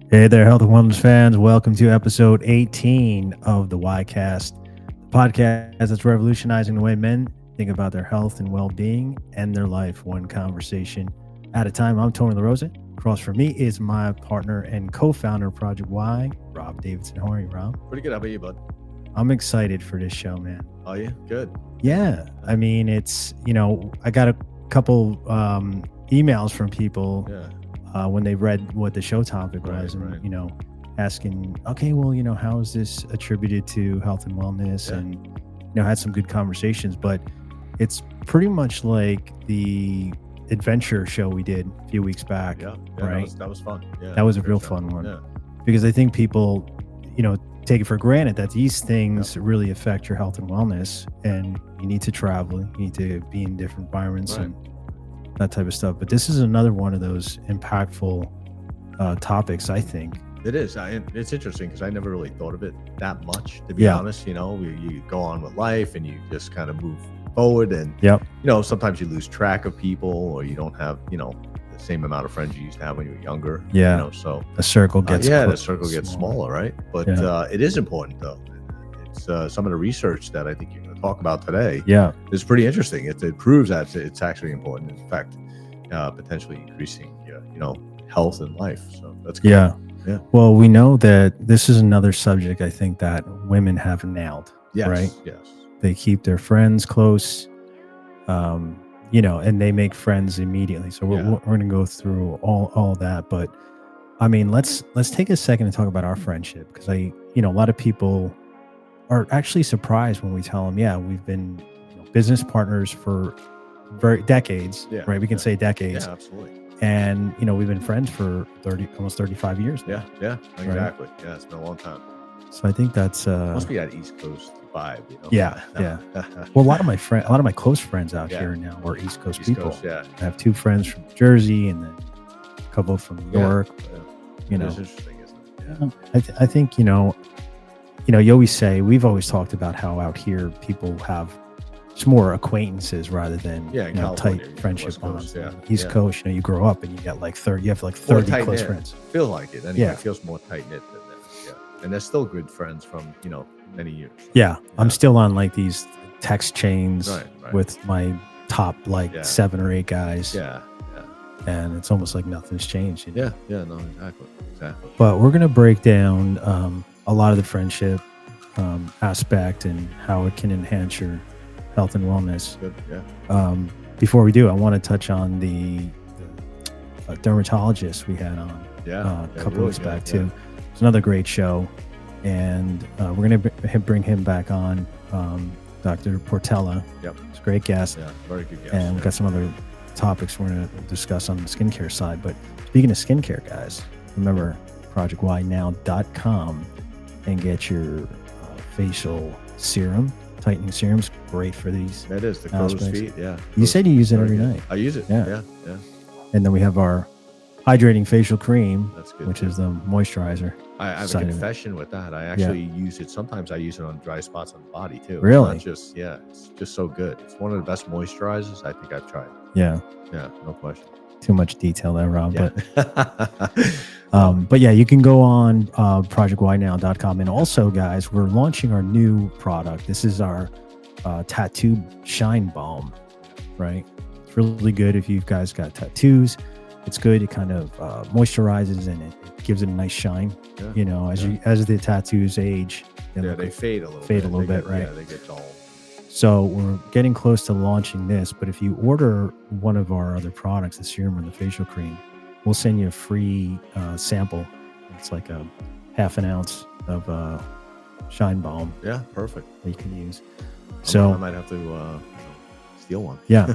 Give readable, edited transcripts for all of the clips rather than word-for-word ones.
Hey there, health and wellness fans. Welcome to episode 18 of the Ycast, the podcast that's revolutionizing the way men think about their health and well-being and their life, one conversation at a time. I'm Tony LaRosa. Across from me is my partner and co-founder of Project Y, Rob Davidson. How are you, Rob? Pretty good. How about you, bud? I'm excited for this show, man. Are you? Good. Yeah. I mean, I got a couple emails from people when they read what the show topic was, and asking, okay, well, how is this attributed to health and wellness? And had some good conversations, but it's pretty much like the adventure show we did a few weeks back. Right? That was fun. Yeah, that was a real fun one. Because I think people, take it for granted that these things really affect your health and wellness, and you need to travel, you need to be in different environments and that type of stuff. But this is another one of those impactful topics, I think. It is. It's interesting because I never really thought of it that much, to be honest. You go on with life and you just kind of move forward, and sometimes you lose track of people, or you don't have the same amount of friends you used to have when you were younger. So the circle gets gets smaller, right? But it is important, though. It's some of the research that I think you're going to talk about today is pretty interesting. It proves that it's actually important. In fact, potentially increasing health and life. So that's good. Yeah. Well, we know that this is another subject I think that women have nailed. Right? Yes. They keep their friends close, and they make friends immediately. So we're going to go through all that. But I mean, let's take a second to talk about our friendship, because a lot of people are actually surprised when we tell them, we've been business partners for decades, right? We can say decades. Yeah, absolutely. And, we've been friends for almost 35 years now. Yeah, exactly. Right? Yeah, it's been a long time. So I think that's... must be that East Coast vibe, Yeah. Well, a lot of my close friends out here now are East Coast people. I have two friends from Jersey and then a couple from New York. It's interesting, isn't it? I think, you always say, we've always talked about how out here people have it's more acquaintances rather than tight friendship bonds. East Coast, you grow up and you got 30 close friends. Feels like it. Anyway, it feels more tight knit than that. Yeah, and they're still good friends from many years. Yeah, I'm still on these text chains with my top 7 or 8 guys. Yeah. And it's almost like nothing's changed. No, exactly. But we're gonna break down a lot of the friendship aspect and how it can enhance your health and wellness. Good, yeah. Before we do, I want to touch on the dermatologist we had on a couple weeks back too. It's another great show, and we're going to bring him back on, Dr. Portella. It's a great guest. Yeah, very good guest. And we've got some other topics we're going to discuss on the skincare side. But speaking of skincare, guys, remember projectynow.com and get your facial serum. Tightening serum's great for these. That is the crow's feet. Yeah. You said you use it every night. I use it. Yeah. And then we have our hydrating facial cream, that's good, which is the moisturizer. I have a confession with that. I actually use it. Sometimes I use it on dry spots on the body too. Really? It's just so good. It's one of the best moisturizers I think I've tried. Yeah, no question. Too much detail there, Rob. But you can go on projectynow.com. And also, guys, we're launching our new product. This is our tattoo shine balm, right? It's really good if you guys got tattoos. It's good. It kind of moisturizes and it gives it a nice shine. As the tattoos age, they fade a little bit, right? Yeah, they get dull. So we're getting close to launching this, but if you order one of our other products, the serum or the facial cream, we'll send you a free sample. It's like a half an ounce of shine balm. Yeah, perfect. That you can use. So I might have to steal one. Yeah. So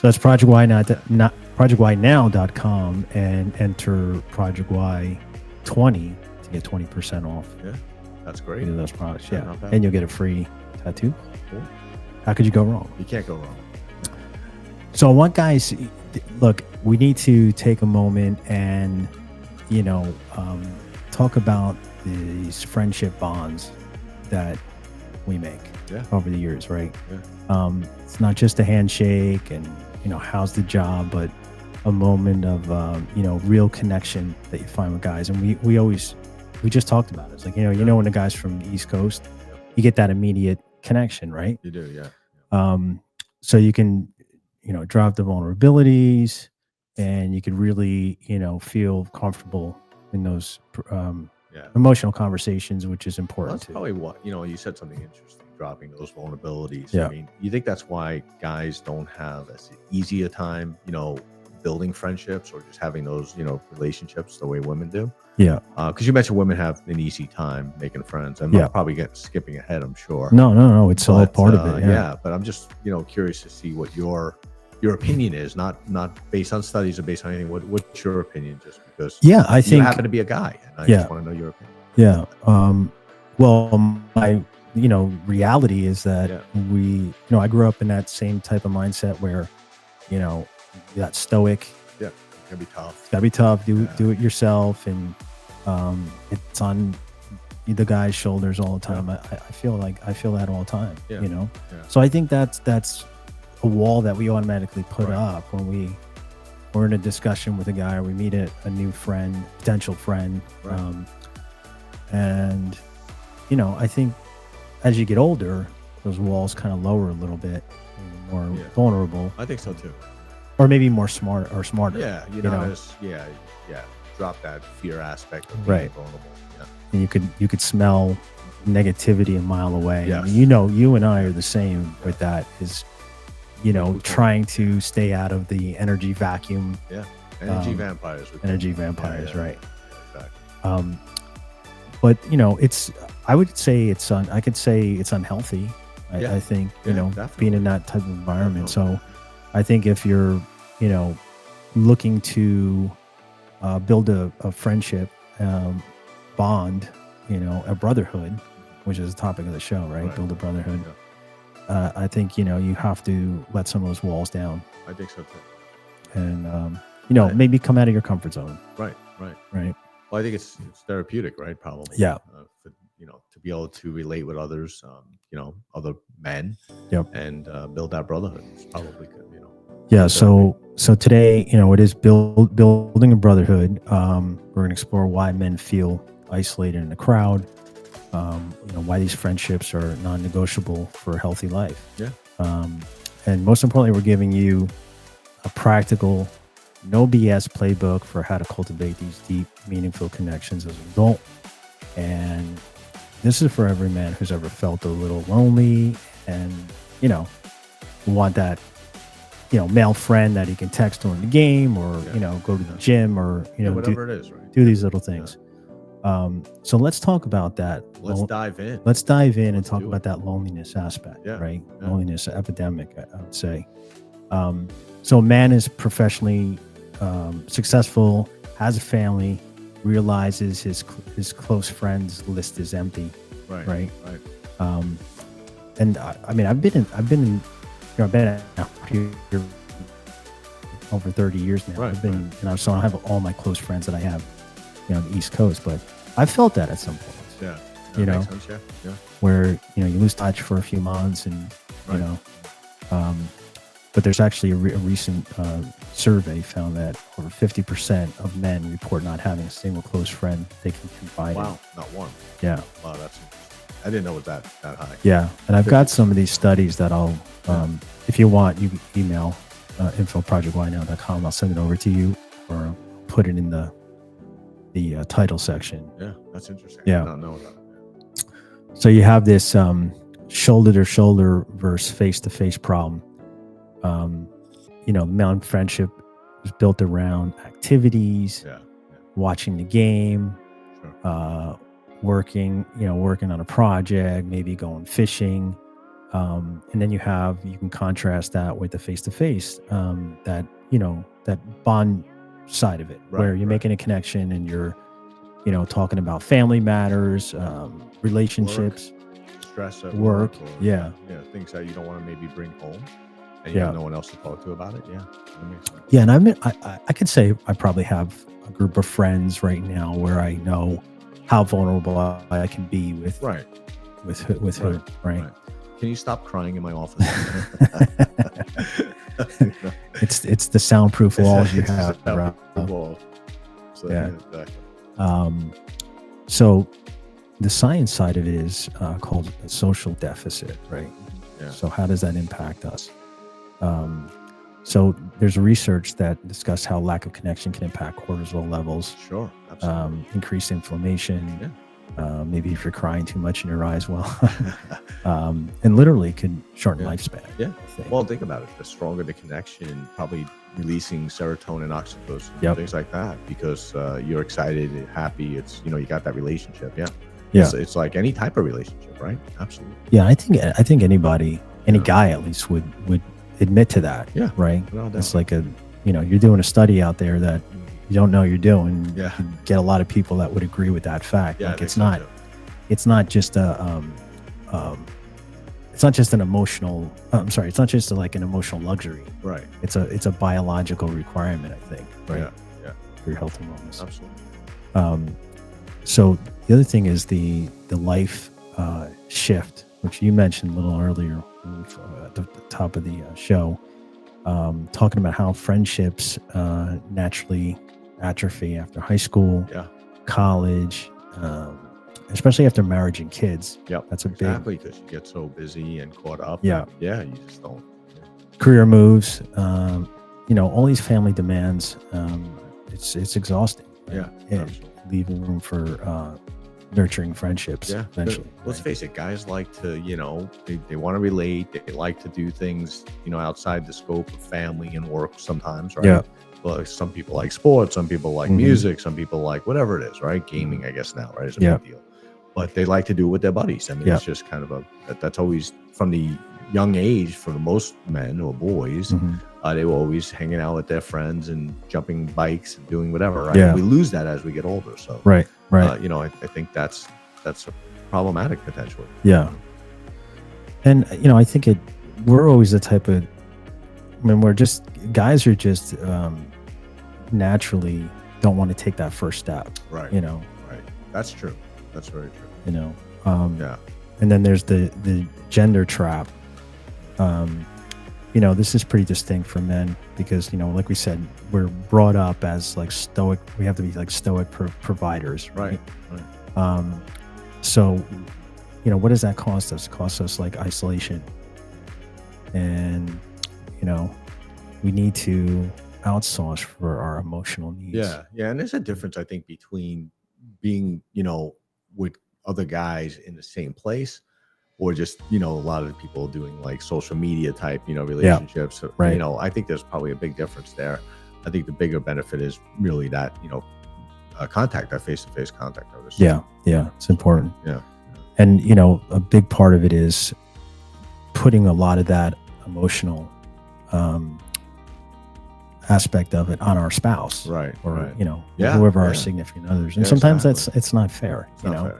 that's projectynow.com and enter Project Y 20 to get 20% off. Yeah, that's great. Those products. Yeah. And you'll get a free tattoo. Cool. How could you go wrong? You can't go wrong. So I want guys, look, we need to take a moment and, talk about these friendship bonds that we make over the years, right? Yeah. It's not just a handshake and, how's the job, but a moment of real connection that you find with guys. And we just talked about it. It's like, when the guy's from the East Coast, you get that immediate connection, right? You do, yeah. So you can, drop the vulnerabilities, and you could really, feel comfortable in those emotional conversations, which is important. That's probably what, you said something interesting, dropping those vulnerabilities. Yeah. I mean, you think that's why guys don't have as easy a time, building friendships or just having those, relationships the way women do? Yeah. Because you mentioned women have an easy time making friends. I'm probably skipping ahead, I'm sure. No. It's all part of it. Yeah. But I'm just, curious to see what your opinion is, not based on studies or based on anything. What's your opinion? Just because I think you happen to be a guy, and I just want to know your opinion. Yeah. Well, my reality is that I grew up in that same type of mindset where, that stoic. Yeah, it's gotta be tough. It's gotta be tough. Do it yourself, and it's on the guy's shoulders all the time. I feel that all the time. Yeah. So I think that's a wall that we automatically put up when we're in a discussion with a guy, or we meet a new friend, potential friend. Right. And I think as you get older, those walls kind of lower a little bit, more vulnerable. I think so too. Or maybe more smarter. Yeah, drop that fear aspect of being vulnerable. Yeah. And you could smell negativity a mile away. Yes. You and I are the same with that. Is trying to stay out of the energy vacuum. Yeah, energy vampires. Right? Yeah, exactly. But I could say it's unhealthy. I think definitely. being in that type of environment. Definitely. So I think if you're looking to build a friendship bond, a brotherhood, which is the topic of the show, right? Build a brotherhood. Yeah. I think you have to let some of those walls down. I think so too. And maybe come out of your comfort zone. Right. Well, I think it's therapeutic, right? Probably. Yeah. To be able to relate with others, other men. Yep. And build that brotherhood. It's probably good, Yeah. So today, it is building a brotherhood. We're going to explore why men feel isolated in a crowd. Why these friendships are non-negotiable for a healthy life. Yeah. And most importantly, we're giving you a practical, no BS playbook for how to cultivate these deep, meaningful connections as an adult. And this is for every man who's ever felt a little lonely and, want that, male friend that he can text during the game, or, go to the gym, or, whatever it is, right? Do these little things. So let's talk about that. Let's dive in. Let's dive in and talk about that loneliness aspect, right? Yeah. Loneliness epidemic, I would say. So a man is professionally successful, has a family, realizes his close friends list is empty. Right. And I've been here over 30 years now. So I have all my close friends that I have, on the East Coast, but I felt that at some point. Yeah. Makes sense, yeah. Where, you lose touch for a few months, and, but there's actually a recent survey found that over 50% of men report not having a single close friend they can confide in. Wow, not one. Yeah. Wow, that's interesting. I didn't know it was that high. Yeah, and I've got some of these studies that I'll, if you want, you can email info@projectwhynow.com. I'll send it over to you, or put it in the title section. Yeah, that's interesting. Yeah. I don't know about it. So you have this shoulder-to-shoulder versus face-to-face problem. Male friendship is built around activities, watching the game, working on a project, maybe going fishing. And then you can contrast that with the face-to-face, that bond side of it, where you're making a connection and you're, talking about family matters, relationships, stress at work. Things that you don't want to maybe bring home, and you have no one else to talk to about it. Yeah, that makes sense. Yeah, and I could say I probably have a group of friends right now where I know how vulnerable I can be with who, right? Can you stop crying in my office? It's the soundproof walls you have around. So, yeah. Exactly. So the science side of it is called a social deficit, right? Yeah. So how does that impact us? So there's research that discuss how lack of connection can impact cortisol levels. Sure, absolutely. Increase inflammation. Yeah. Maybe if you're crying too much in your eyes, and literally could shorten lifespan. Yeah. Well, think about it. The stronger the connection, probably releasing serotonin, oxytocin, things like that, because you're excited, happy. It's, you got that relationship. Yeah. It's like any type of relationship, right? Absolutely. Yeah, I think anybody, any guy at least would admit to that. Yeah. Right. No doubt. It's like you're doing a study out there that you don't know you're doing. Yeah. You get a lot of people that would agree with that fact. Yeah, like it's not just it's not just an emotional. It's not just like an emotional luxury. Right. It's a biological requirement, I think. Right. Yeah. For your health and wellness. Absolutely. So the other thing is the life shift, which you mentioned a little earlier at the top of the show, talking about how friendships naturally atrophy after high school, college, especially after marriage and kids. Yep, that's a exactly, because you get so busy and caught up. Yeah, you just don't. Career moves, all these family demands. It's exhausting. Right? Yeah, leaving room for nurturing friendships. Yeah, eventually. Let's face it, guys like to, they want to relate. They like to do things, outside the scope of family and work sometimes, right? Yeah. Well, some people like sports, some people like music, some people like whatever it is, right? Gaming, I guess now, right, is a big deal. But they like to do it with their buddies. I mean, it's just kind of that's always from the young age for the most men or boys. They were always hanging out with their friends and jumping bikes and doing whatever, right? Yeah. We lose that as we get older. So right. I think that's problematic potentially. Yeah. And I think we're always the type of, guys are just naturally don't want to take that first step. Right. Right. That's true. That's very true. And then there's the gender trap. This is pretty distinct for men because, like we said, we're brought up as like stoic. We have to be like stoic providers. Right. So, what does that cost us? It costs us like isolation. And, we need to outsource for our emotional needs. Yeah. And there's a difference, I think, between being, with other guys in the same place or just, a lot of the people doing like social media type, relationships. Yeah, right. I think there's probably a big difference there. I think the bigger benefit is really that, contact, that face-to-face contact. Yeah. It's important. Yeah. And, a big part of it is putting a lot of that emotional aspect of it on our spouse. Right. Or, right. Whoever our significant others. And sometimes it's not fair, it's not fair,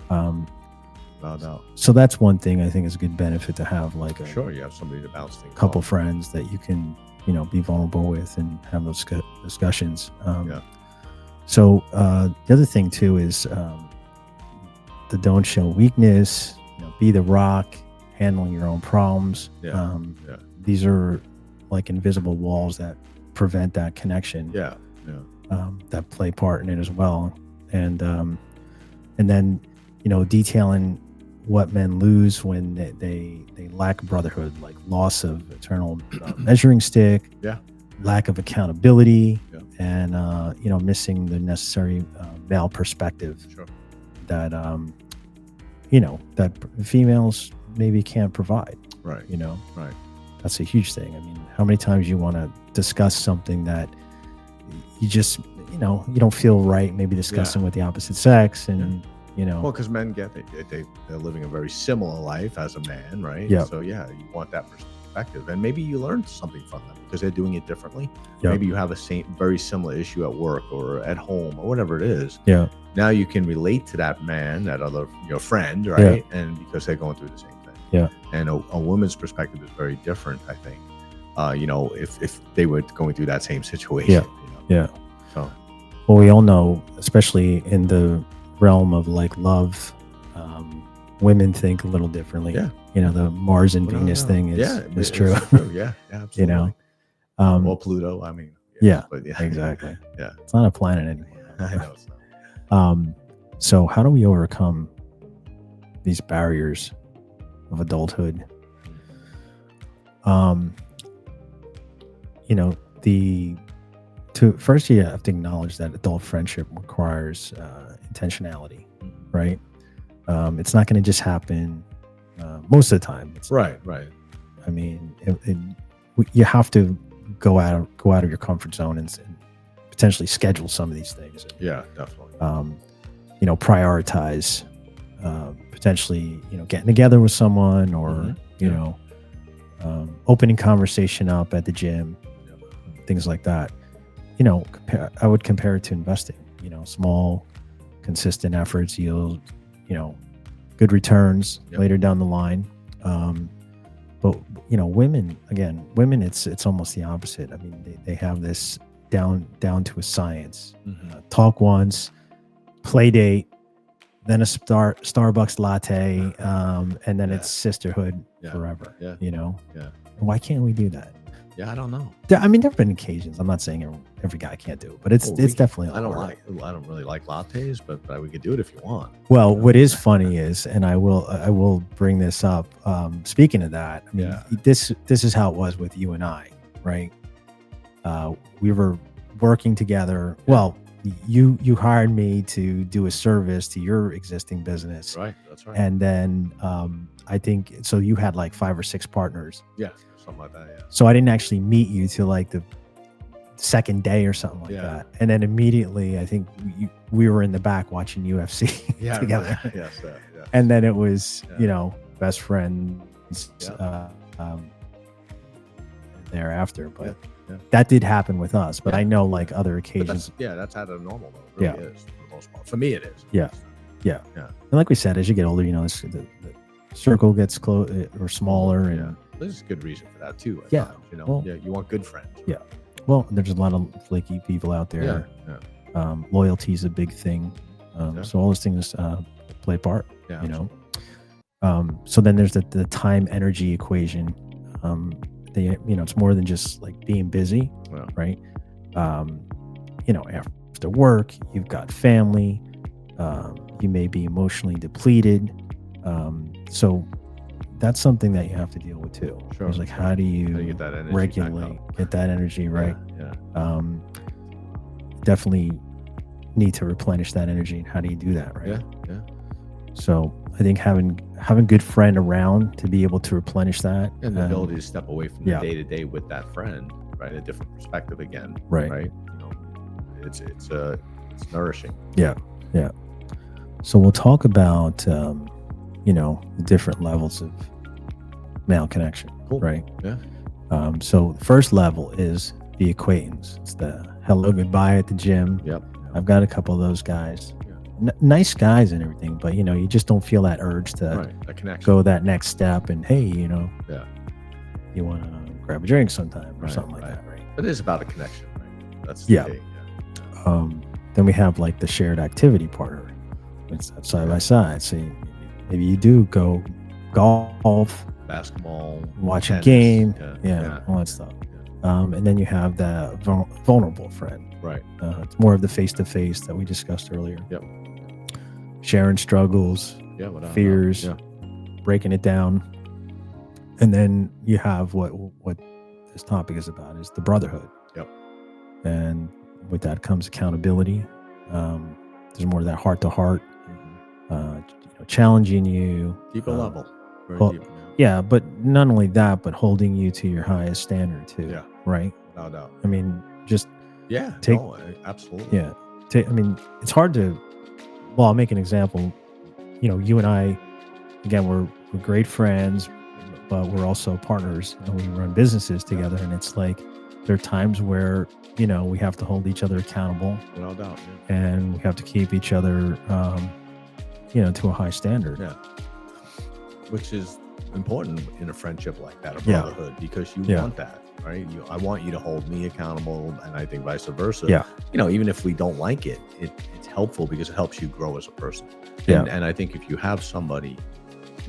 no doubt. So that's one thing I think is a good benefit to have, like you have somebody to bounce things couple off. Friends that you can, be vulnerable with and have those discussions. So the other thing too is the don't show weakness, be the rock, handling your own problems. These are like invisible walls that prevent that connection. That play part in it as well. And then, detailing what men lose when they lack brotherhood, like loss of eternal measuring stick, lack of accountability, and missing the necessary male perspective that that females maybe can't provide. Right. Right. That's a huge thing. I mean, how many times you want to discuss something that you just you don't feel right maybe discussing with the opposite sex, and well, because men get they're living a very similar life as a man, right? So you want that perspective, and maybe you learn something from them because they're doing it differently. Maybe you have a very similar issue at work or at home or whatever it is. Now you can relate to that man, that other your friend, right? And because they're going through the same thing. And a woman's perspective is very different, I think. If they were going through that same situation. So, well, we all know, especially in the realm of like love, women think a little differently. The Mars and Venus thing is true. Absolutely. Or Pluto. I mean, but exactly. Yeah, it's not a planet anymore. I know it's not. So how do we overcome these barriers of adulthood? First you have to acknowledge that adult friendship requires intentionality, right? It's not going to just happen most of the time. Right. I mean, you have to go out of your comfort zone and potentially schedule some of these things. Yeah, definitely. Prioritize potentially, getting together with someone, or opening conversation up at the gym, things like that. I would compare it to investing. Small, consistent efforts yield, good returns later down the line. But women, it's almost the opposite. I mean, they have this down to a science. Talk once, play date, then a Starbucks latte, and then it's sisterhood forever. Why can't we do that? Yeah, I don't know. I mean, there have been occasions. I'm not saying every guy can't do it, but it's definitely. I don't really like lattes, but we could do it if you want. Well, what is funny is, and I will bring this up. Speaking of that, I mean, this is how it was with you and I, right? We were working together. Well, you hired me to do a service to your existing business, right? That's right. And then I think so. You had like 5 or 6 partners. Yeah. Something like that, yeah. So I didn't actually meet you till like the second day or something like that. And then immediately, I think we were in the back watching UFC together. Right. Yes, And then it was, best friends thereafter. But that did happen with us. But I know like other occasions. That's out of normal though. It really is for the most part. For me, it is. Yeah. And like we said, as you get older, the circle gets close or smaller. And there's a good reason for that too. Yeah. You want good friends. Yeah. Well, there's a lot of flaky people out there. Loyalty is a big thing. So all those things play a part. So then there's the time energy equation. It's more than just like being busy, right? After work, you've got family. You may be emotionally depleted. So that's something that you have to deal with too. Sure. It's like, how do you get that energy regulate, get that energy right? Yeah. Definitely need to replenish that energy. And how do you do that, right? Yeah. So I think having a good friend around to be able to replenish that, and the ability to step away from the day to day with that friend, right? A different perspective again, right? It's nourishing. Yeah. So we'll talk about the different levels of male connection, right? Yeah. So the first level is the acquaintance. It's the hello, goodbye at the gym. Yep. I've got a couple of those guys. Nice guys and everything, but you just don't feel that urge to go that next step and hey, you want to grab a drink sometime or something like that, right? It is about a connection, right? That's the thing. Then we have like the shared activity partner. It's side by side. So maybe you do go golf, basketball, watch tennis, a game, all that stuff. And then you have the vulnerable friend. Right. It's more of the face-to-face that we discussed earlier. Yep. Sharing struggles, fears, breaking it down. And then you have what this topic is about is the brotherhood. Yep. And with that comes accountability. There's more of that heart-to-heart, challenging you. Deeper level. Yeah, but not only that, but holding you to your highest standard too. Yeah. Right? No doubt. I mean, just absolutely. Yeah. I mean, it's hard to. Well, I'll make an example. You and I, again, we're great friends, but we're also partners, and we run businesses together. And it's like there are times where we have to hold each other accountable. No doubt. And we have to keep each other, to a high standard. Yeah. Which is important in a friendship like that, a brotherhood, because you want that. Right. I want you to hold me accountable, and I think vice versa. Yeah. Even if we don't like it, it's helpful because it helps you grow as a person. Yeah. And I think if you have somebody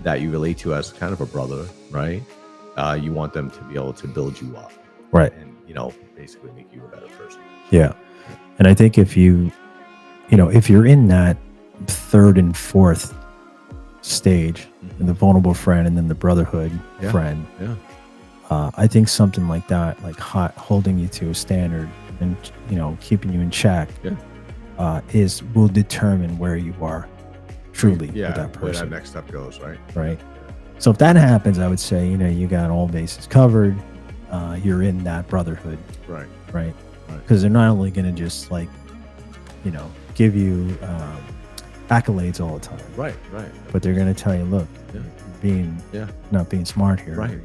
that you relate to as kind of a brother, right, you want them to be able to build you up. Right. basically make you a better person. Yeah. And I think if you're in that third and fourth stage, in the vulnerable friend and then the brotherhood friend, I think something like that, like holding you to a standard and, keeping you in check, will determine where you are truly with that person. Where that next step goes, right? Right. So if that happens, I would say, you got all bases covered. You're in that brotherhood. Right. Because they're not only going to just give you accolades all the time. Right. But they're going to tell you, look, not being smart here. Right.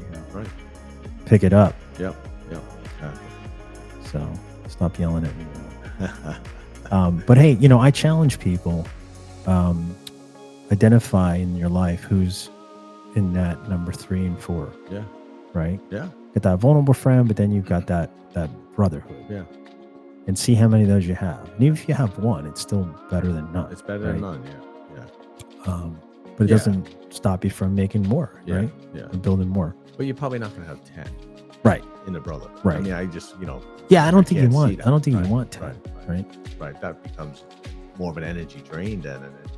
Pick it up. Yep. So stop yelling at me. But hey, I challenge people, identify in your life who's in that number 3 and 4. Yeah. Right. Yeah. Get that vulnerable friend, but then you've got that brotherhood. Yeah. And see how many of those you have. And even if you have one, it's still better than none. It's better than none. Yeah. But it doesn't stop you from making more, right? Yeah. And building more. But you're probably not going to have 10. Right. In a brother. Right. I mean, I just, Yeah, I don't think you want 10. Right. That becomes more of an energy drain than an energy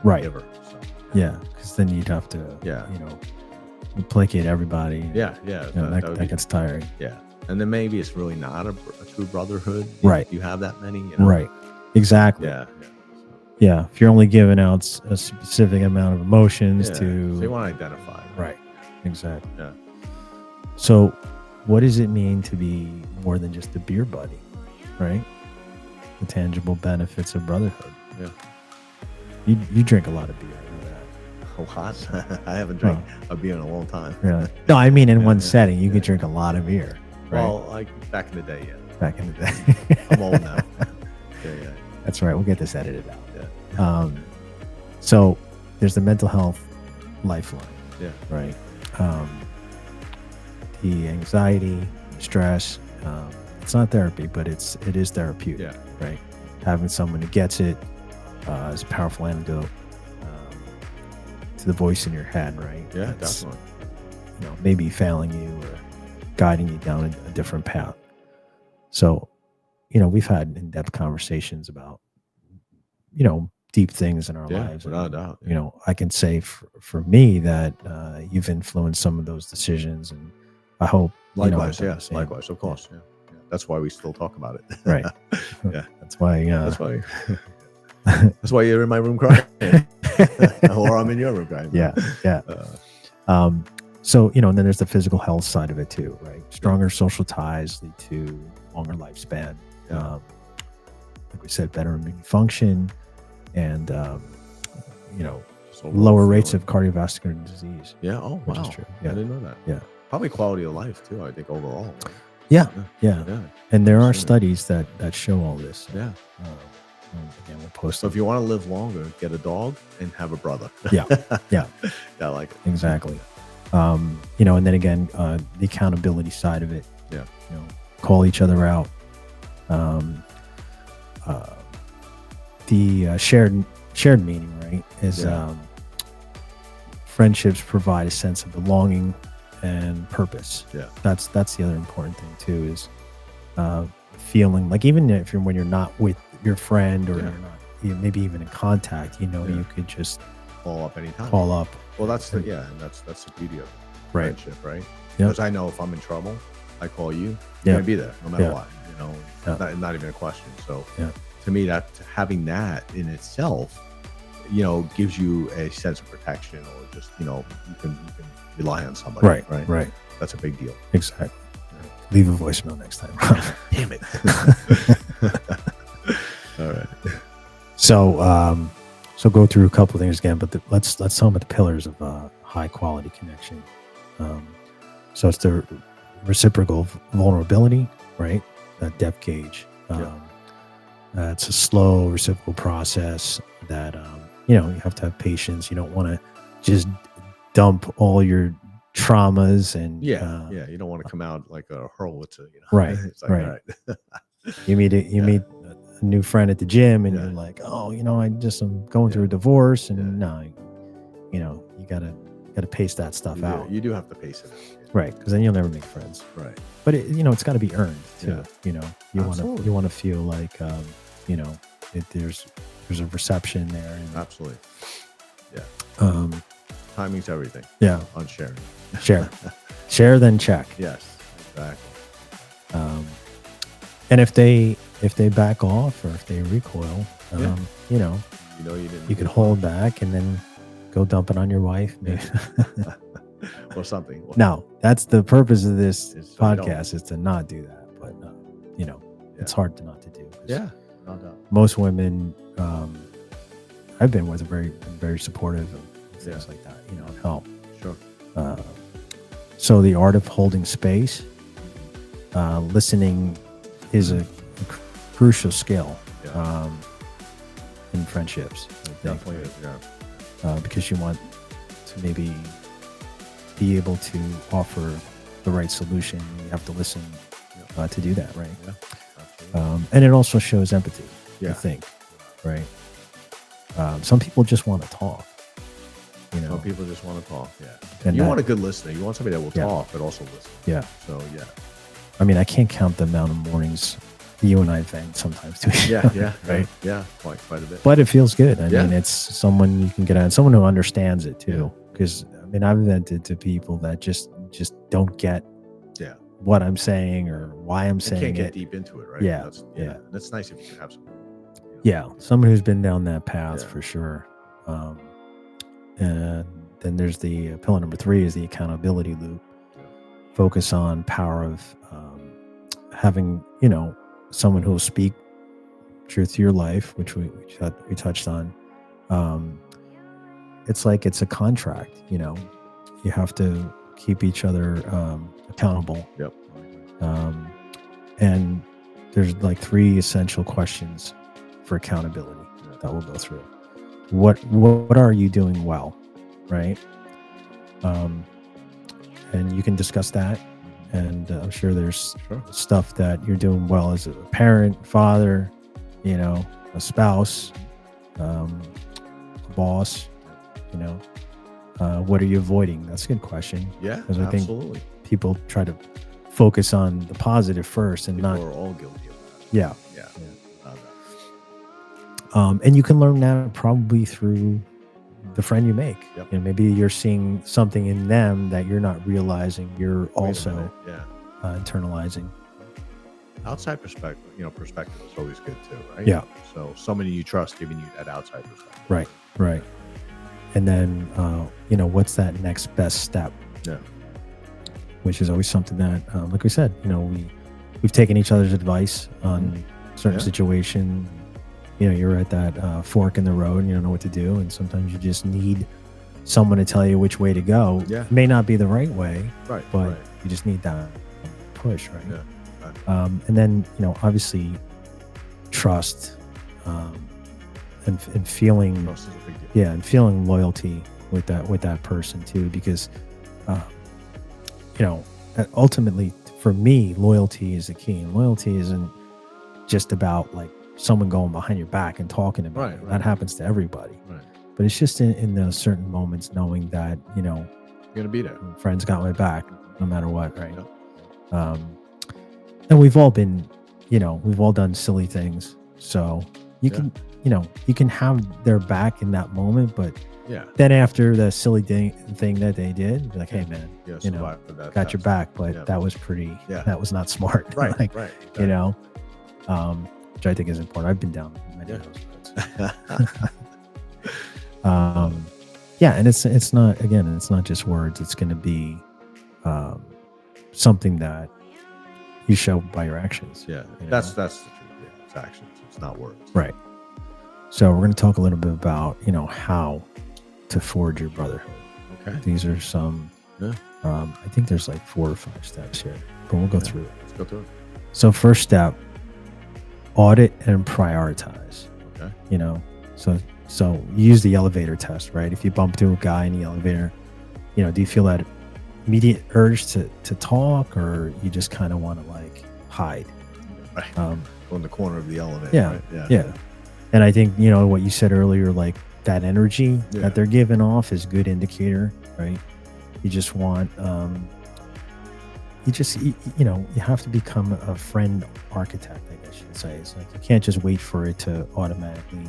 Right. giver. So, yeah, because then you'd have to, placate everybody. Yeah. That gets tiring. Yeah. And then maybe it's really not a true brotherhood. Right. You have that many. Right. Exactly. Yeah. If you're only giving out a specific amount of emotions to. So you want to identify. Right. Exactly. Yeah. So what does it mean to be more than just a beer buddy? Right. The tangible benefits of brotherhood. Yeah. You drink a lot of beer. A lot? I haven't drank a beer in a long time. Really? No, I mean in one setting, you could drink a lot of beer. Right? Well, like back in the day, Back in the day. I'm old now. Yeah. That's right. We'll get this edited out. Yeah. So there's the mental health lifeline. Yeah. Right. The anxiety, stress. It's not therapy, but it is therapeutic. Yeah. Right. Having someone who gets it is a powerful antidote to the voice in your head. Right. Yeah. Definitely. Maybe failing you or guiding you down a different path. So, we've had in-depth conversations about, deep things in our lives. Without a doubt. I can say for me that you've influenced some of those decisions, and I hope. Likewise, likewise, of course. Yeah. That's why we still talk about it. Right. Yeah. That's why. That's why you're in my room crying, or I'm in your room crying. Yeah. So, and then there's the physical health side of it too, right? Stronger social ties lead to longer lifespan. Like we said, better immune function and, lower rates of cardiovascular disease. Yeah. Oh, which is true. Yeah. I didn't know that. Yeah. Probably quality of life too, I think, overall. Right? Yeah. And there are studies that show all this. Yeah. Again, we'll post. So if you want to live longer, get a dog and have a brother. Yeah. I like it. Exactly. And then again, the accountability side of it. Yeah. Call each other out. The shared meaning, right, is friendships provide a sense of belonging and purpose. Yeah. That's the other important thing too, is feeling like even when you're not with your friend or you're not maybe even in contact, you could just call up anytime. Well, that's the beauty of friendship, right? Yep. Because I know if I'm in trouble, I call you. You're gonna be there no matter what. Not even a question. So to me, that having that in itself, gives you a sense of protection, or just you can rely on somebody. Right. That's a big deal. Exactly. Leave a voicemail next time. Damn it. All right. So go through a couple of things again, but let's talk about the pillars of high quality connection. So it's the reciprocal vulnerability, right? That depth gauge. It's a slow reciprocal process that you have to have patience. You don't want to just dump all your traumas and you don't want to come out like a hurlwitzer. Right. It's like, all right. You meet a new friend at the gym, and you're like, I'm going through a divorce, and no, you gotta pace that stuff out. You do have to pace it Right, because then you'll never make friends. Right. But it's got to be earned too. Yeah. You want to feel like there's a reception there. And, absolutely. Yeah. Timing's everything. Yeah. On sharing. Share, then check. Yes. Exactly. And if they back off or if they recoil, you could hold back and then go dump it on your wife. Or something. No, that's the purpose of this podcast, is to not do that. But it's hard to not to do. Yeah, no doubt. Most women I've been with are very, very supportive of things like that. Help. Sure. So the art of holding space, listening, is a crucial skill in friendships. Definitely is. Yeah. Because you want to maybe be able to offer the right solution. You have to listen to do that, right? Yeah, absolutely. And it also shows empathy, I think, right? Some people just want to talk. Some people just want to talk. Yeah. And you want a good listener. You want somebody that will talk, but also listen. Yeah. So, I mean, I can't count the amount of mornings you and I vent sometimes too. Yeah. Right. Yeah. Quite a bit. But it feels good. I mean, it's someone you can get on, someone who understands it too. Because I've vented to people that just don't get what I'm saying or why I'm saying it. Can't get deep into it, right? Yeah. That's nice if you can have someone. Yeah. Someone who's been down that path for sure. And then there's the pillar number 3 is the accountability loop. Focus on power of having, someone who will speak truth to your life, which we touched on. It's like it's a contract, you have to keep each other accountable. Yep. And there's like 3 essential questions for accountability that we'll go through. What are you doing well, right? And you can discuss that. And I'm sure there's stuff that you're doing well as a parent, father, a spouse, a boss, what are you avoiding? That's a good question. Yeah, because I absolutely. think people try to focus on the positive first and people not. Are all guilty of that. Yeah. Yeah. And you can learn that probably through the friend you make. Yep. Maybe you're seeing something in them that you're not realizing you're also internalizing. Outside perspective is always good too, right? Yeah. So somebody you trust giving you that outside perspective. Right. And then, what's that next best step? Yeah. Which is always something that, like we said, we've taken each other's advice on certain situation. You're at that fork in the road and you don't know what to do. And sometimes you just need someone to tell you which way to go. Yeah. It may not be the right way, but you just need that push, right? Yeah. And then, obviously trust, and feeling, trust is a big deal. and feeling loyalty with that person too, because, ultimately for me, loyalty is the key. And loyalty isn't just about like someone going behind your back and talking about it. That happens to everybody. Right. But it's just in those certain moments, knowing that, you're going to be there. Friends got my back no matter what. Right. Yep. And we've all been, we've all done silly things. So you can, you can have their back in that moment, but then after the silly thing that they did, like, hey man, got your back, but that was pretty, that was not smart. Right. Like, Right. Which I think is important. I've been down many of those roads. And it's not just words. It's going to be something that you show by your actions. Yeah, that's the truth. Yeah, it's actions. It's not words. Right. So we're going to talk a little bit about how to forge your brotherhood. Okay. These are some. I think there's like 4 or 5 steps here, but we'll go through it. Let's go through it. So first step, audit and prioritize. Okay. So use the elevator test, right? If you bump into a guy in the elevator, do you feel that immediate urge to talk, or you just kind of want to like hide? Right. Go in the corner of the elevator. Yeah. Right? Yeah. And I think, what you said earlier, like that energy that they're giving off is a good indicator, right? You just want, you have to become a friend architect, I guess you could say. It's like you can't just wait for it to automatically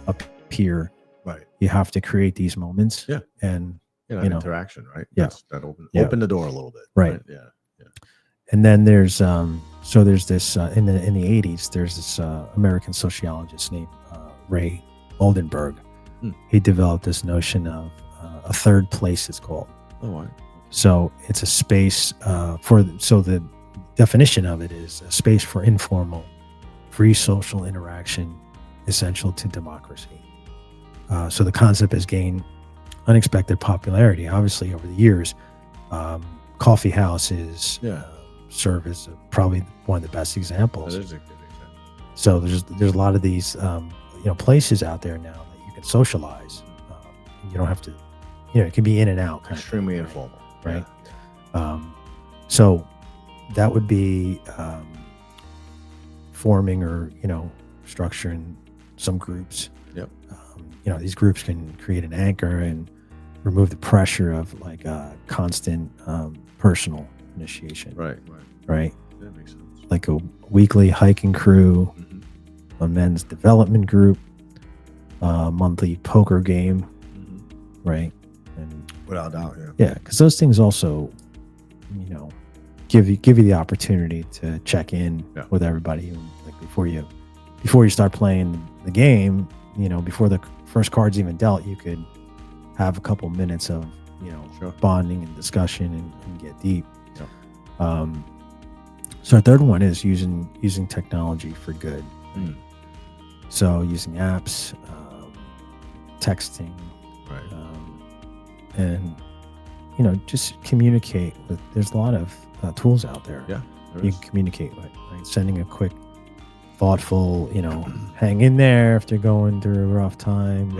appear. Right. You have to create these moments. Yeah. And interaction, right? Yeah. That open the door a little bit. Right. Yeah. And then there's this in the 80s, there's this American sociologist named Ray Oldenburg. He developed this notion of a third place, it's called. Oh, right. So it's a space so the definition of it is a space for informal, free social interaction essential to democracy. So the concept has gained unexpected popularity, obviously, over the years. Coffee houses serve as probably one of the best examples. That is a good example. So there's a lot of these places out there now that you can socialize. You don't have to, it can be in and out. Extremely informal. Right. So that would be forming or, structuring some groups. Yep. These groups can create an anchor and remove the pressure of like constant personal initiation. Right. That makes sense. Like a weekly hiking crew, a men's development group, monthly poker game, right? And without doubt, yeah, because those things also, give you the opportunity to check in with everybody, like before you start playing the game. Before the first card's even dealt, you could have a couple minutes of bonding and discussion and get deep. So our third one is using technology for good. So using apps, texting, and just communicate with. There's a lot of tools out there. Yeah, you can communicate with. Right? Sending a quick, thoughtful, hang in there if they're going through a rough time.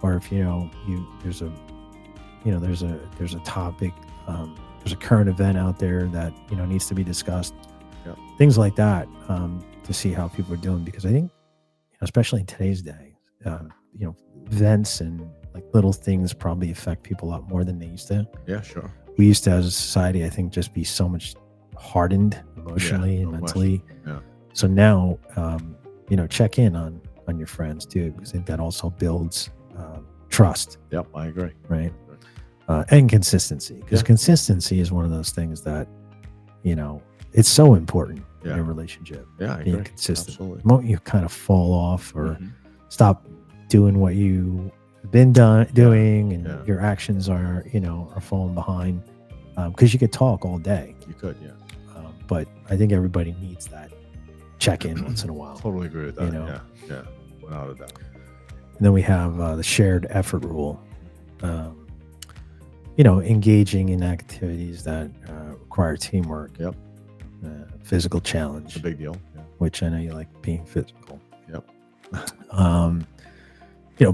Or if there's a topic, there's a current event out there that needs to be discussed. Things like that, to see how people are doing, because I think, especially in today's day, events and like little things probably affect people a lot more than they used to. Yeah, sure. We used to, as a society, I think, just be so much hardened emotionally and mentally. Yeah. So now, check in on your friends too, because I think that also builds trust. Yep, I agree. Right. And consistency, because consistency is one of those things that, it's so important in a relationship. Yeah, I being agree. consistent. Absolutely. The moment you kind of fall off or stop doing what you've been doing, and your actions are falling behind, because you could talk all day. You could, but I think everybody needs that check-in once in a while. Totally agree with that. Yeah, without a doubt. And then we have the shared effort rule. Engaging in activities that require teamwork. Yep. Physical challenge. It's a big deal. Yeah. Which I know you like being physical. Yep.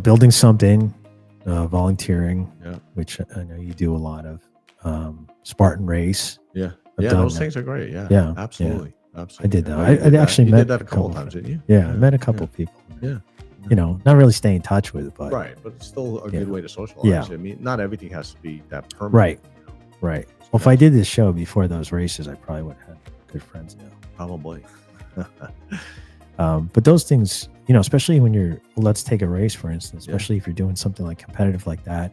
Building something, volunteering. Yeah. Which I know you do a lot of. Spartan race. Yeah. Those things are great. Yeah. Yeah. Absolutely. Yeah. Absolutely. I did that. I actually met did that a couple times, didn't you? Yeah, I met a couple people. Yeah. Not really stay in touch with, but but it's still a good way to socialize. Yeah. I mean, not everything has to be that permanent. Right. Well, if I did this show before those races, I probably would have had good friends now. Probably. But those things, especially when let's take a race, for instance, especially if you're doing something like competitive like that,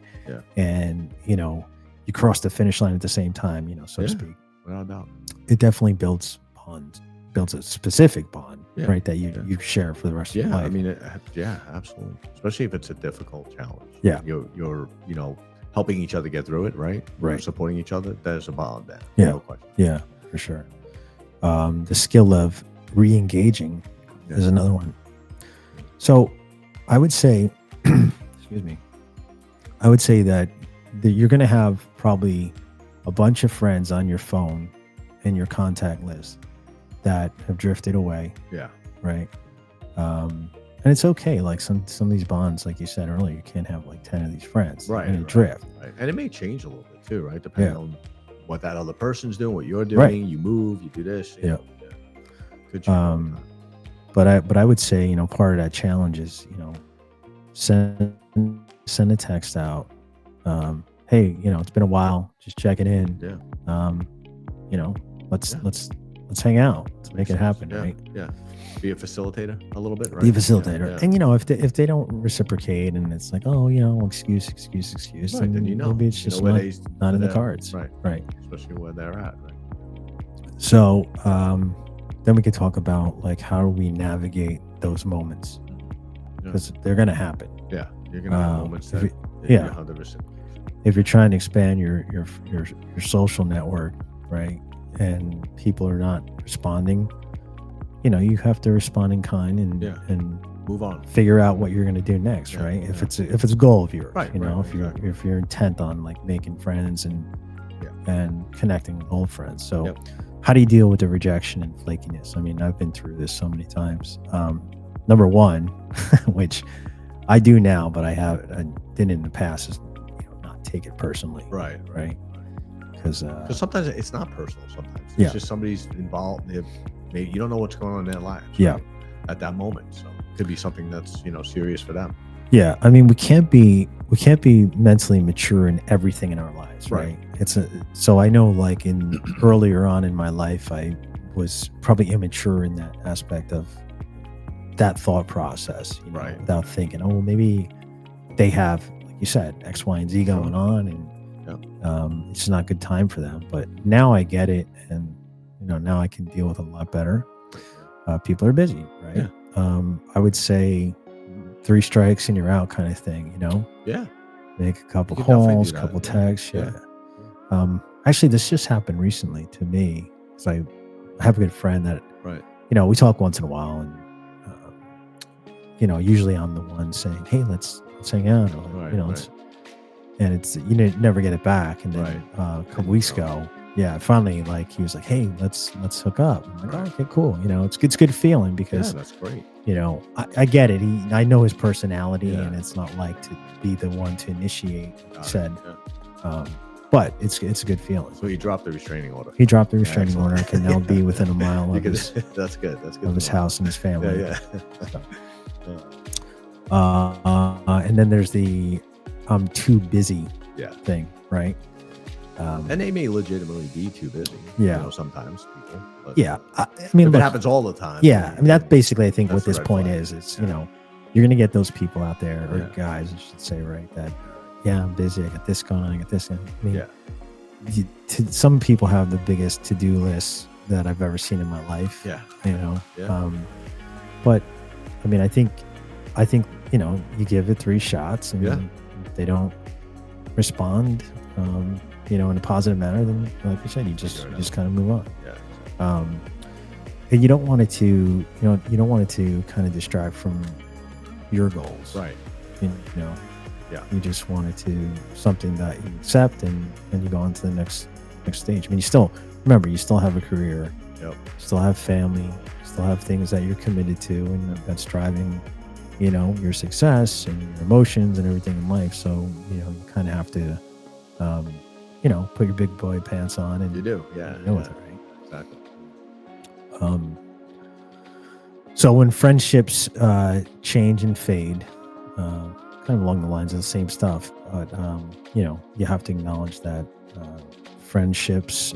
and, you cross the finish line at the same time, so to speak. Without doubt. It definitely builds a specific bond, right, that you share for the rest of your life. I mean, absolutely. Especially if it's a difficult challenge. Yeah. You're helping each other get through it, right? Right. You're supporting each other. There's a bond there. Yeah. No question. Yeah, for sure. The skill of re-engaging is another one. So I would say, excuse me, that you're going to have probably a bunch of friends on your phone and your contact list that have drifted away. Yeah. Right. And it's okay. Like some of these bonds, like you said earlier, you can't have like 10 of these friends. Right. And drift. Right. And it may change a little bit too, right? Depending on what that other person's doing, what you're doing. You move, you do this. Yeah. Good job. But I would say, part of that challenge is, send a text out. hey, it's been a while, just checking in. Yeah. Let's hang out. Let's make it happen. Yeah. Right. Yeah. Be a facilitator a little bit, right? Be a facilitator. Yeah. And if they don't reciprocate and it's like, oh, excuse, right, then maybe it's just not in the cards. Right. Especially where they're at, right? So then we could talk about like how do we navigate those moments, because they're gonna happen. Yeah, you're gonna have moments that have the reciprocate. If you're trying to expand your social network, right, and people are not responding, you have to respond in kind and move on, figure out what you're going to do next, right? If it's a goal of yours, right, if you're intent on like making friends and connecting with old friends. So how do you deal with the rejection and flakiness? I mean, I've been through this so many times. Number one, which I do now, but I didn't in the past, is not take it personally, right? Because sometimes it's not personal. Sometimes it's just somebody's involved. Maybe you don't know what's going on in their lives. Right? At that moment, so it could be something that's serious for them. Yeah, I mean, we can't be mentally mature in everything in our lives, right? So I know, like earlier on in my life, I was probably immature in that aspect of that thought process, without thinking, oh, maybe they have, like you said, X, Y, and Z going on, and it's not a good time for them. But now I get it, and now I can deal with it a lot better. People are busy, right? I would say 3 strikes and you're out kind of thing, make a couple calls, couple texts. Actually, this just happened recently to me, because I have a good friend that we talk once in a while, and usually I'm the one saying, hey, let's hang out, or, and it's never get it back. And then a couple weeks ago, finally, like, he was like, hey, let's hook up. I'm like, oh, okay, cool. It's good feeling, because that's great. I get it. I know his personality, and it's not like to be the one to initiate, but it's a good feeling. So he dropped the restraining order. He dropped the restraining order. I can now be within a mile of his, that's good of his house and his family. And then there's the I'm too busy thing, right? And they may legitimately be too busy. Sometimes people. But I mean, it happens all the time. I mean, that's basically, I think, what this point is. It's you're gonna get those people out there, or guys, I should say, right? That I'm busy. I got this going on. I got this. I mean, some people have the biggest to-do list that I've ever seen in my life. But I mean, I think you give it 3 shots, and if they don't respond, in a positive manner, then, like you said, you just kind of move on. And you don't want it to, kind of distract from your goals, right? You just want it to something that you accept, and you go on to the next stage. I mean, you still have a career, you still have family, you still have things that you're committed to, and that's driving, your success and your emotions and everything in life. So, you kind of have to, put your big boy pants on, and you do, with it, right? Exactly. So when friendships change and fade, kind of along the lines of the same stuff, but you have to acknowledge that friendships,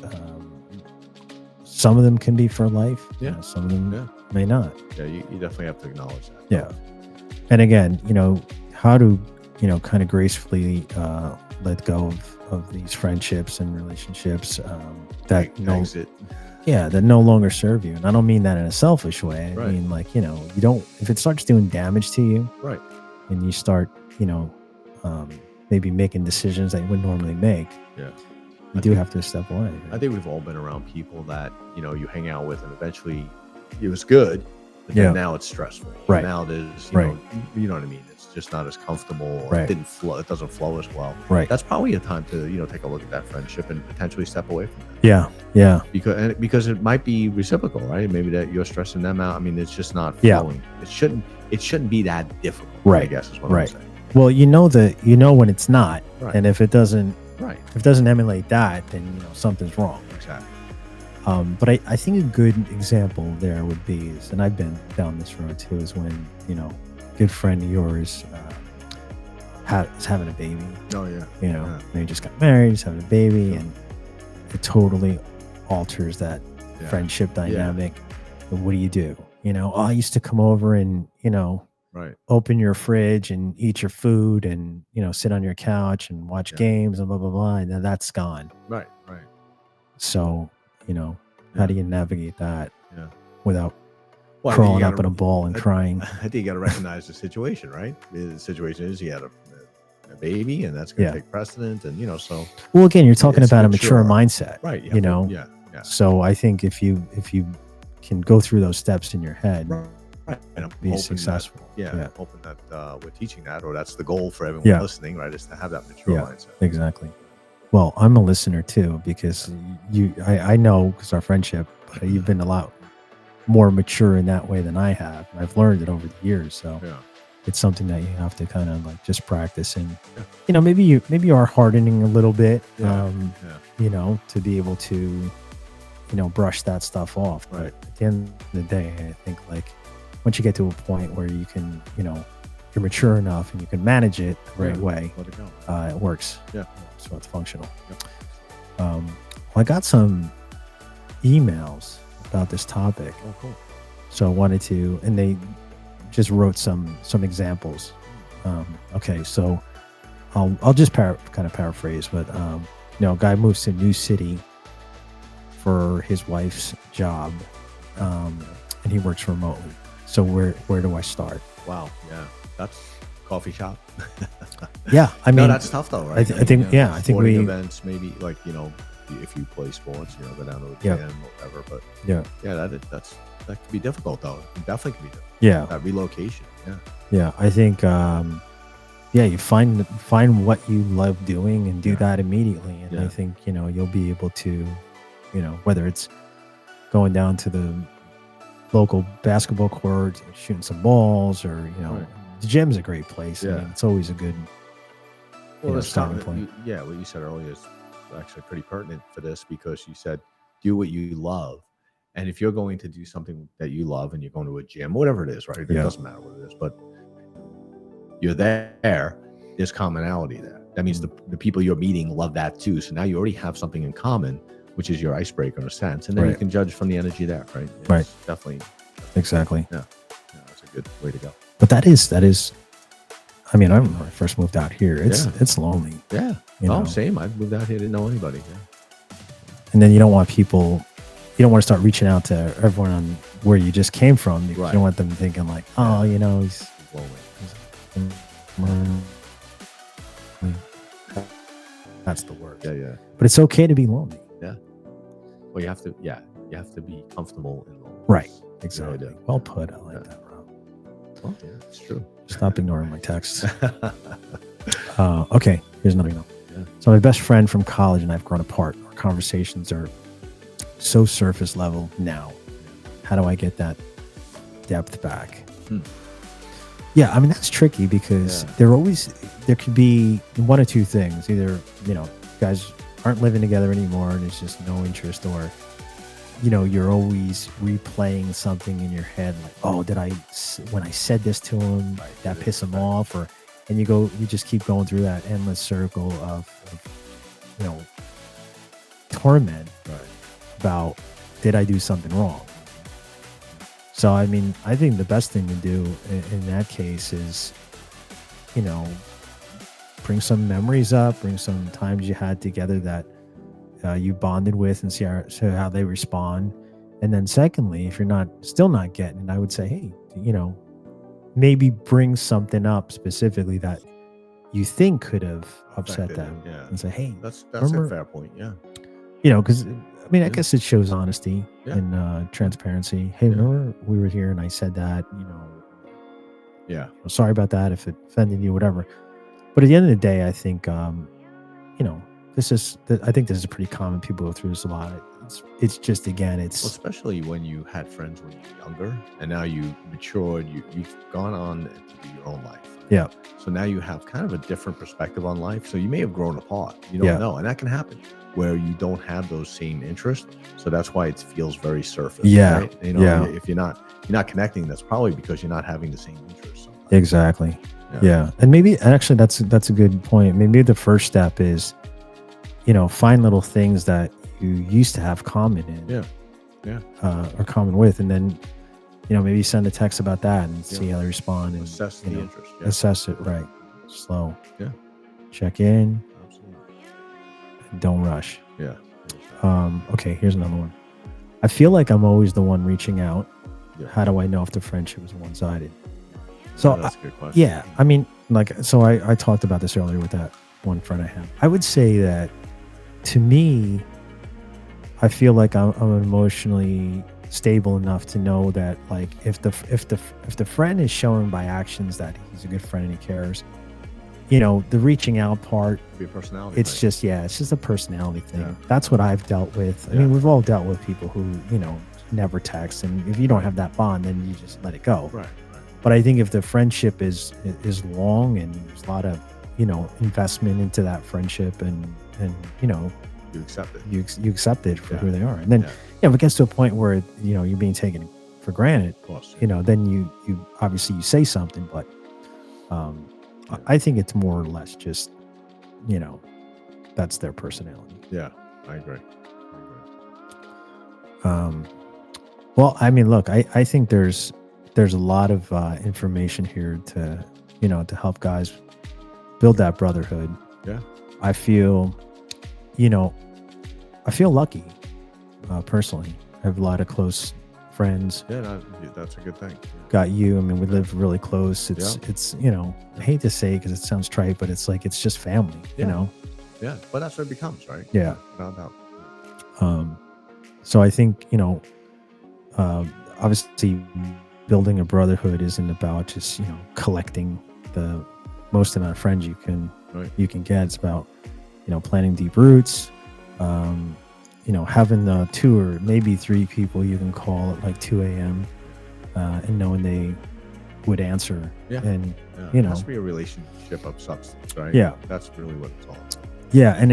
some of them can be for life, some of them may not. You definitely have to acknowledge that. And again, how to kind of gracefully let go of these friendships and relationships that exit. That no longer serve you. And I don't mean that in a selfish way. I mean, like, you don't, if it starts doing damage to you, and you start, maybe making decisions that you wouldn't normally make, you do have to step away. Right? I think we've all been around people that, you hang out with, and eventually it was good, but then now it's stressful. Right. Now there's, you know what I mean? It's just not as comfortable, or it doesn't flow as well. Right. That's probably a time to, take a look at that friendship and potentially step away from it. Yeah. Because it might be reciprocal, right? Maybe that you're stressing them out. I mean, it's just not flowing. It shouldn't be that difficult. Right. I guess is what I'm saying. Well, when it's not, and if it doesn't, if it doesn't emulate that, then something's wrong. Exactly. But I think a good example there would be, and I've been down this road too, is when a good friend of yours is having a baby. Oh yeah. You know, they just got married, just having a baby, and it totally alters that friendship dynamic. And what do you do? You know, I used to come over and, you know, open your fridge and eat your food and, you know, sit on your couch and watch games and blah, blah, blah. And then that's gone. Right. So, you know, how do you navigate that without crawling up in a ball and crying? I think you got to recognize the situation, right? The situation is he had a baby, and that's going to take precedent, and you know, so. Well, again, you're talking about a mature mindset, right? You know, So I think if you can go through those steps in your head, and be successful. Hoping that we're teaching that, or that's the goal for everyone listening, right? Is to have that mature mindset. Exactly. Well, I'm a listener too, because I know, because our friendship, you've been a lot more mature in that way than I have. I've learned it over the years, so it's something that you have to kind of like just practice. And you know, maybe you are hardening a little bit, you know, to be able to, you know, brush that stuff off. But at the end of the day, I think like once you get to a point where you can, you know, you're mature enough and you can manage it the right way, it works. So it's functional. Well, I got some emails about this topic. Oh, cool. So I wanted to, and they just wrote some examples. Okay, so I'll just kind of paraphrase, but you know, a guy moves to a new city for his wife's job, and he works remotely. So where do I start? Wow, that's coffee shop. I mean, no, that's tough though, right? I think I think we events, maybe like, you know, if you play sports, you know, go down to the gym or whatever. But that could be difficult though. It definitely could be difficult. That relocation. I think you find what you love doing and do that immediately, and I think, you know, you'll be able to, you know, whether it's going down to the local basketball court, shooting some balls, or, you know, the gym's a great place. I mean, it's always a good starting point. What you said earlier is actually pretty pertinent for this, because you said do what you love. And if you're going to do something that you love and you're going to a gym, whatever it is, right? It doesn't matter what it is, but you're there, there's commonality there. That means the people you're meeting love that too. So now you already have something in common, which is your icebreaker in a sense. And then you can judge from the energy there, right? It's definitely. Exactly. Yeah, that's a good way to go. But that is, I mean, I remember when I first moved out here, it's lonely. Yeah. Same. I moved out here, didn't know anybody. And then you don't want to start reaching out to everyone on where you just came from, because you don't want them thinking like, oh, you know, he's lonely. That's the word. But it's okay to be lonely. Well, you have to be comfortable in loneliness. Right. Exactly. Well put. I like that, Rob. Well, it's true. Stop ignoring my texts. Okay, here's another email. So my best friend from college and I've grown apart. Our conversations are so surface level now. How do I get that depth back? Yeah, I mean, that's tricky, because there could be one of two things. Either, you know, guys aren't living together anymore and there's just no interest, or, you know, you're always replaying something in your head, like, oh, when I said this to him, that pissed him off, and you just keep going through that endless circle of you know, torment about, did I do something wrong? So, I mean, I think the best thing to do in that case is, you know, bring some memories up, bring some times you had together that you bonded with, and see how they respond. And then secondly, if you're still not getting it, I would say, hey, you know, maybe bring something up specifically that you think could have upset them, and say, hey, that's a fair point. You know, because I mean, I guess it shows honesty and transparency. Hey, remember we were here and I said that, you know, sorry about that if it offended you, whatever. But at the end of the day, I think, you know, I think this is pretty common. People go through this a lot. It's just, again, especially when you had friends when you were younger, and now you matured, you've gone on to do your own life. Yeah. So now you have kind of a different perspective on life. So you may have grown apart. You don't know, and that can happen where you don't have those same interests. So that's why it feels very surface. Yeah. Right? You know, if you're not connecting, that's probably because you're not having the same interests. Exactly. Yeah. And maybe actually that's a good point. Maybe the first step is, find little things that you used to have common in. Or common with, and then maybe send a text about that and see how they respond and assess the interest. Assess it, right? Slow. Yeah. Check in. Absolutely. And don't rush. Yeah. Okay, here's another one. I feel like I'm always the one reaching out. Yeah. How do I know if the friendship is one-sided? So that's a good question. Yeah, I mean, I talked about this earlier with that one friend I have. I would say that to me, I feel like I'm emotionally stable enough to know that, like, if the friend is showing by actions that he's a good friend and he cares, the reaching out part, be a personality it's thing. it's just a personality thing. Yeah. That's what I've dealt with. I mean, we've all dealt with people who never text, and if you don't have that bond, then you just let it go. Right. But I think if the friendship is long and there's a lot of investment into that friendship, and you accept it. You accept it for who they are, and then if it gets to a point where you're being taken for granted, of course, then you obviously you say something, but I think it's more or less just that's their personality. Yeah, I agree. Well, I mean, look, I think there's a lot of information here to to help guys build that brotherhood. Yeah, I feel lucky personally. I have a lot of close friends. Yeah, that's a good thing. Got you. I mean, we live really close. It's I hate to say it because it sounds trite, but it's like it's just family. Yeah, but that's what it becomes, right? Yeah, no doubt. So I think obviously building a brotherhood isn't about just collecting the most amount of friends you can get. It's about planting deep roots. Having the 2 or maybe 3 people you can call at like 2 a.m. And knowing they would answer. Yeah. And it has to be a relationship of substance, right? Yeah. That's really what it's all about. Yeah, and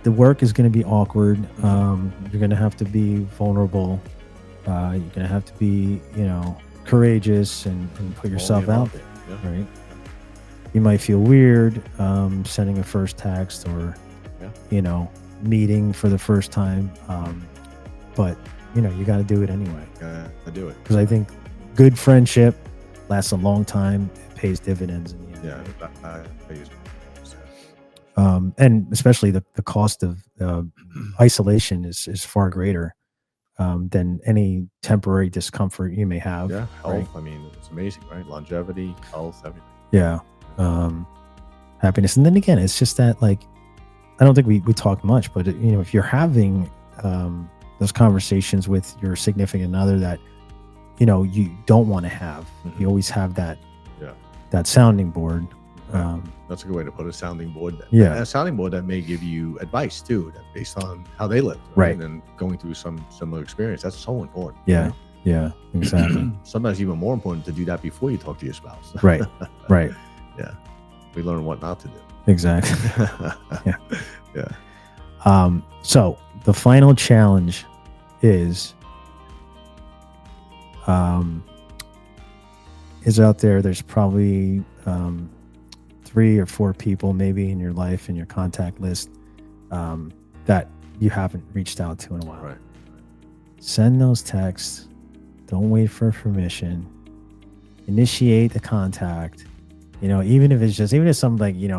the work is going to be awkward. You're going to have to be vulnerable. You're going to have to be, courageous and put yourself out there, right? You might feel weird sending a first text or, meeting for the first time, but you got to do it anyway. I do it because I think good friendship lasts a long time. It pays dividends in the end. Yeah, I use. And especially the cost of isolation is far greater than any temporary discomfort you may have. Yeah, health. Right? I mean, it's amazing, right? Longevity, health, everything. Yeah, happiness, and then again, it's just that I don't think we talk much, but if you're having those conversations with your significant other that you don't want to have, you always have that sounding board. That's a good way to put a sounding board. Yeah, a sounding board that may give you advice too, based on how they live, right? And going through some similar experience. That's so important. Yeah, right? Yeah, exactly. Sometimes even more important to do that before you talk to your spouse. Right. Yeah, we learn what not to do. Exactly. Yeah. So the final challenge is out there. There's probably 3 or 4 people maybe in your life, in your contact list, that you haven't reached out to in a while. Right. Send those texts. Don't wait for permission. Initiate the contact. Even if something like, give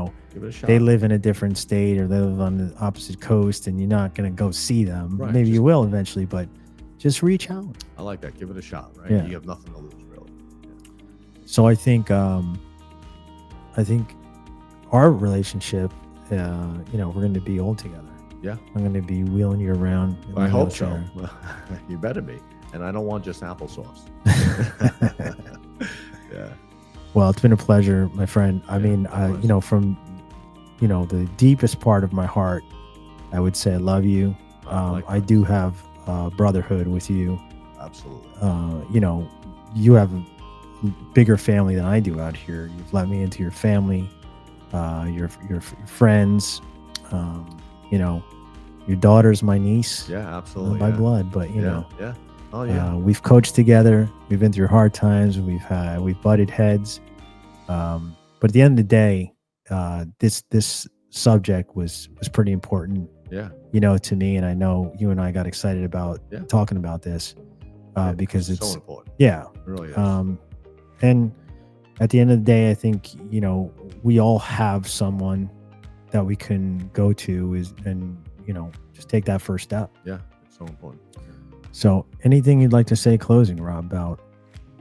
it a shot. They live in a different state or they live on the opposite coast and you're not going to go see them. Right. Maybe you will eventually, but just reach out. I like that. Give it a shot, right? Yeah. You have nothing to lose, really. Yeah. So I think our relationship, we're going to be old together. Yeah. I'm going to be wheeling you around. I hope so. You better be. And I don't want just applesauce. Yeah. Well, it's been a pleasure, my friend. I mean, from, the deepest part of my heart, I would say I love you. I do have brotherhood with you. Absolutely. You have a bigger family than I do out here. You've let me into your family, your friends, your daughter's my niece. Yeah, absolutely. By blood, but Yeah. Oh yeah. We've coached together. We've been through hard times. We've butted heads. But at the end of the day, this subject was pretty important. Yeah. To me, and I know you and I got excited about talking about this because it's so important. Yeah, it really is. And at the end of the day, I think we all have someone that we can go to and just take that first step. Yeah, it's so important. So, anything you'd like to say closing, Rob, about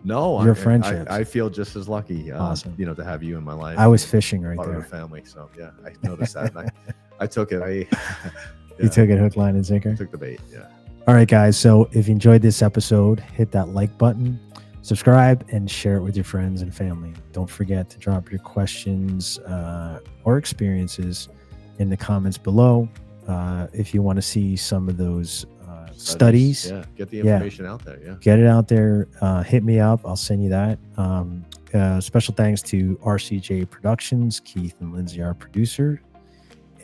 your friendships? I feel just as lucky, awesome. To have you in my life. I was fishing right there. Family, so yeah, I noticed that. I took it. You took it hook, line, and sinker. Took the bait. Yeah. All right, guys. So if you enjoyed this episode, hit that like button, subscribe, and share it with your friends and family. Don't forget to drop your questions or experiences in the comments below. If you want to see some of those studies, get the information out there. Yeah, get it out there. Hit me up. I'll send you that. Special thanks to RCJ Productions, Keith and Lindsay, our producer.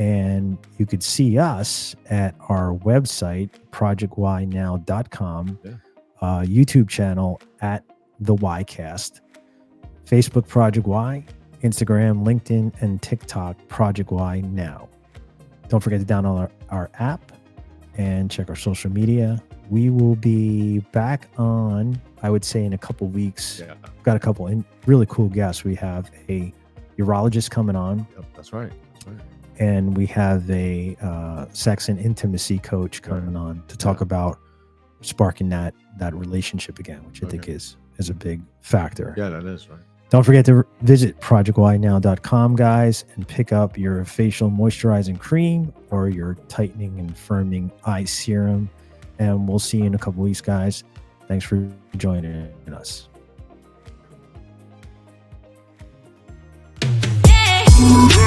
And you could see us at our website, projectynow.com, YouTube channel at The Ycast, Facebook Project Y, Instagram, LinkedIn, and TikTok Project Y Now. Don't forget to download our app and check our social media. We will be back on, I would say, in a couple weeks. Yeah. We've got a couple really cool guests. We have a urologist coming on. Yep, that's right. And we have a sex and intimacy coach coming on to talk about sparking that relationship again, which I think is a big factor. Yeah, that is right. Don't forget to visit projectynow.com, guys, and pick up your facial moisturizing cream or your tightening and firming eye serum. And we'll see you in a couple weeks, guys. Thanks for joining us. Hey.